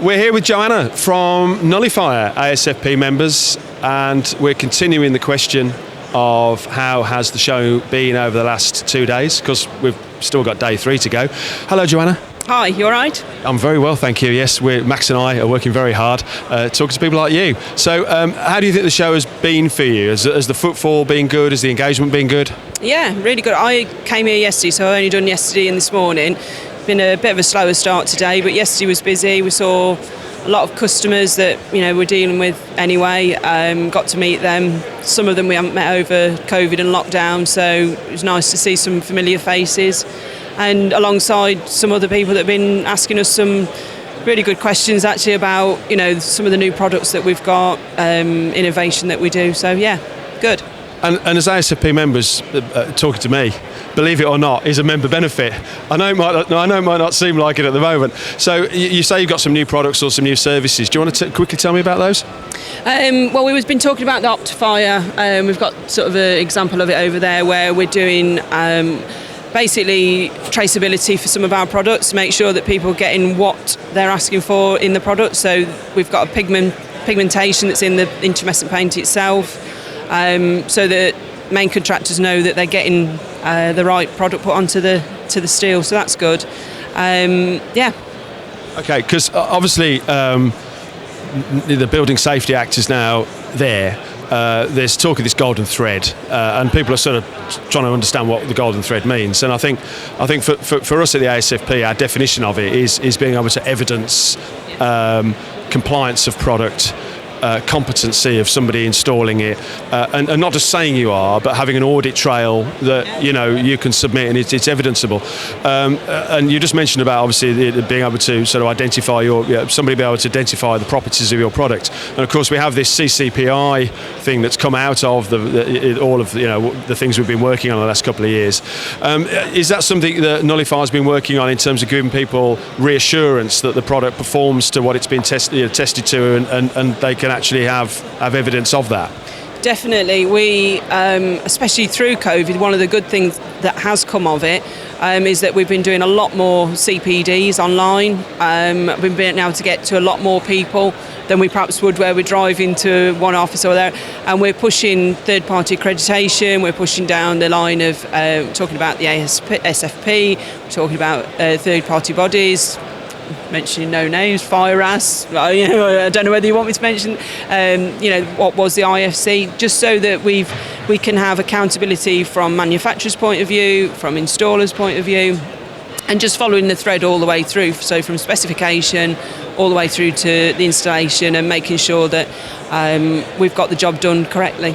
We're here with Joanna from Nullifire, ASFP members, and we're continuing the question of how has the show been over the last 2 days, because we've still got day 3 to go. Hello, Joanna. Hi, you all right? I'm very well, thank you. Yes, Max and I are working very hard talking to people like you. So how do you think the show has been for you? Has the footfall been good? Has the engagement been good? Yeah, really good. I came here yesterday, so I've only done yesterday and this morning. Been a bit of a slower start today, but yesterday was busy. We saw a lot of customers that we're dealing with anyway. Got to meet them. Some of them we haven't met over COVID and lockdown, so it was nice to see some familiar faces. And alongside some other people that have been asking us some really good questions actually about some of the new products that we've got, innovation that we do. So yeah, good. And as ASFP members talking to me, believe it or not, is a member benefit. I know it might not seem like it at the moment. So you say you've got some new products or some new services. Do you want to quickly tell me about those? Well, we've been talking about the Optifier. We've got sort of an example of it over there where we're doing basically traceability for some of our products to make sure that people are getting what they're asking for in the product. So we've got a pigmentation that's in the intumescent paint itself, so that main contractors know that they're getting the right product put onto the steel. So that's good. Yeah. Okay, because obviously the Building Safety Act is now there. There's talk of this golden thread, and people are sort of trying to understand what the golden thread means. And I think for us at the ASFP, our definition of it is being able to evidence compliance of product, competency of somebody installing it, and not just saying you are, but having an audit trail that you can submit and it's evidenceable. And you just mentioned about obviously being able to sort of identify somebody be able to identify the properties of your product. And of course we have this CCPI thing that's come out of all of the things we've been working on the last couple of years. Is that something that Nullify has been working on in terms of giving people reassurance that the product performs to what it's been tested to, and they can actually have evidence of that? Definitely. We, especially through COVID, one of the good things that has come of it is that we've been doing a lot more CPDs online. We've been able to get to a lot more people than we perhaps would where we're driving to one office or there. And we're pushing third-party accreditation. We're pushing down the line of talking about the ASFP, we're talking about third-party bodies, mentioning no names, FIREX. I don't know whether you want me to mention, what was the IFC, just so that we can have accountability from manufacturers' point of view, from installers' point of view, and just following the thread all the way through. So from specification all the way through to the installation, and making sure that we've got the job done correctly.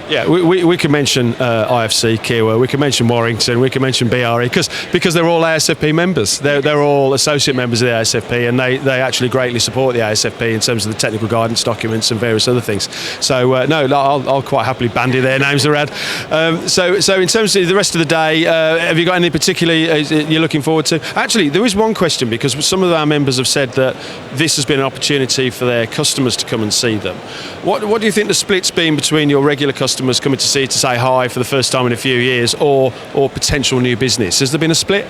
Yeah, we can mention IFC, Kiowa, we can mention Warrington, we can mention BRE, because they're all ASFP members. They're all associate members of the ASFP, and they actually greatly support the ASFP in terms of the technical guidance documents and various other things. So I'll quite happily bandy their names around. So in terms of the rest of the day, have you got any particularly you're looking forward to? Actually, there is one question, because some of our members have said that this has been an opportunity for their customers to come and see them. What do you think the split's been between your regular customers coming to see to say hi for the first time in a few years, or potential new business? Has there been a split?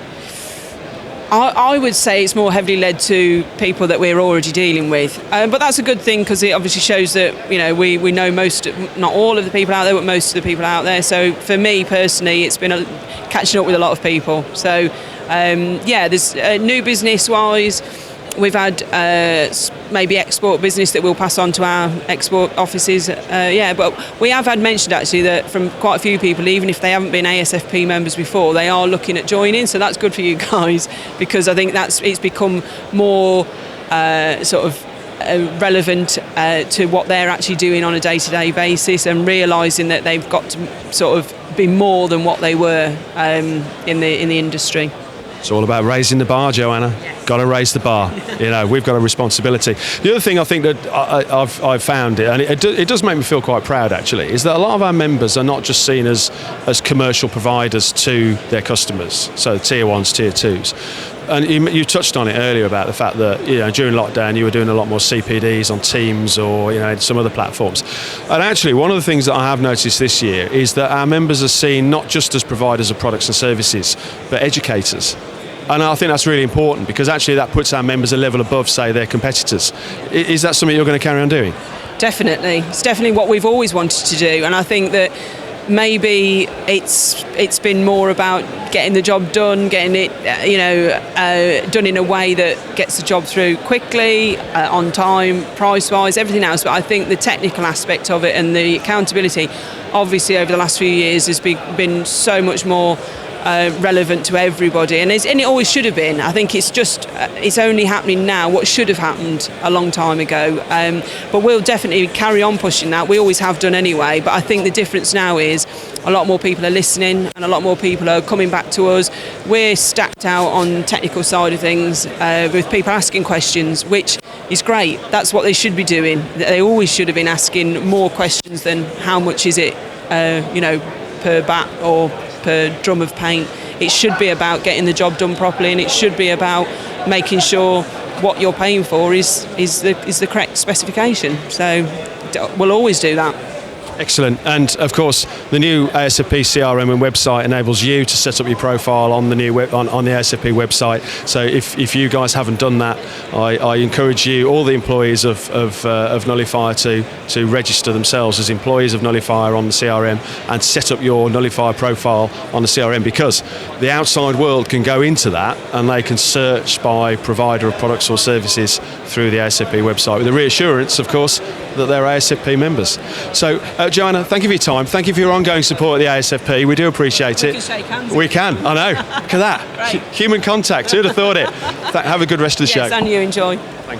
I would say it's more heavily led to people that we're already dealing with, but that's a good thing, because it obviously shows that we know most, not all of the people out there, but most of the people out there. So for me personally, it's been catching up with a lot of people. So there's new business wise. We've had maybe export business that we'll pass on to our export offices. But we have had mentioned actually that from quite a few people, even if they haven't been ASFP members before, they are looking at joining. So that's good for you guys, because I think it's become more relevant to what they're actually doing on a day-to-day basis, and realising that they've got to sort of be more than what they were in the industry. It's all about raising the bar, Joanna. Yes. Got to raise the bar. We've got a responsibility. The other thing I think that I've found, and it does make me feel quite proud actually, is that a lot of our members are not just seen as commercial providers to their customers, so tier ones, tier twos. And you touched on it earlier about the fact that during lockdown you were doing a lot more CPDs on Teams or some other platforms. And actually, one of the things that I have noticed this year is that our members are seen not just as providers of products and services, but educators. And I think that's really important, because actually that puts our members a level above, say, their competitors. Is that something you're going to carry on doing? Definitely. It's definitely what we've always wanted to do, and I think that maybe it's been more about getting the job done, getting it done in a way that gets the job through quickly, on time, price-wise, everything else. But I think the technical aspect of it and the accountability, obviously over the last few years, has been so much more relevant to everybody, and it always should have been. I think it's just it's only happening now what should have happened a long time ago, but we'll definitely carry on pushing that. We always have done anyway, but I think the difference now is a lot more people are listening and a lot more people are coming back to us. We're stacked out on technical side of things, with people asking questions, which is great. That's what they should be doing. They always should have been asking more questions than how much is it per bat or per drum of paint. It should be about getting the job done properly, and it should be about making sure what you're paying for is the correct specification. So we'll always do that. Excellent. And of course, the new ASFP CRM and website enables you to set up your profile on the new on the ASFP website. So if you guys haven't done that, I encourage you, all the employees of Nullifire, to register themselves as employees of Nullifire on the CRM and set up your Nullifire profile on the CRM, because the outside world can go into that and they can search by provider of products or services through the ASFP website, with the reassurance, of course, that they're ASFP members. So, Joanna, thank you for your time. Thank you for your ongoing support of the ASFP. We do appreciate it. We can shake hands. We can, I know. Look at that. Human contact. Who'd have thought it? Have a good rest of the show. Yes, and you enjoy. Thank you.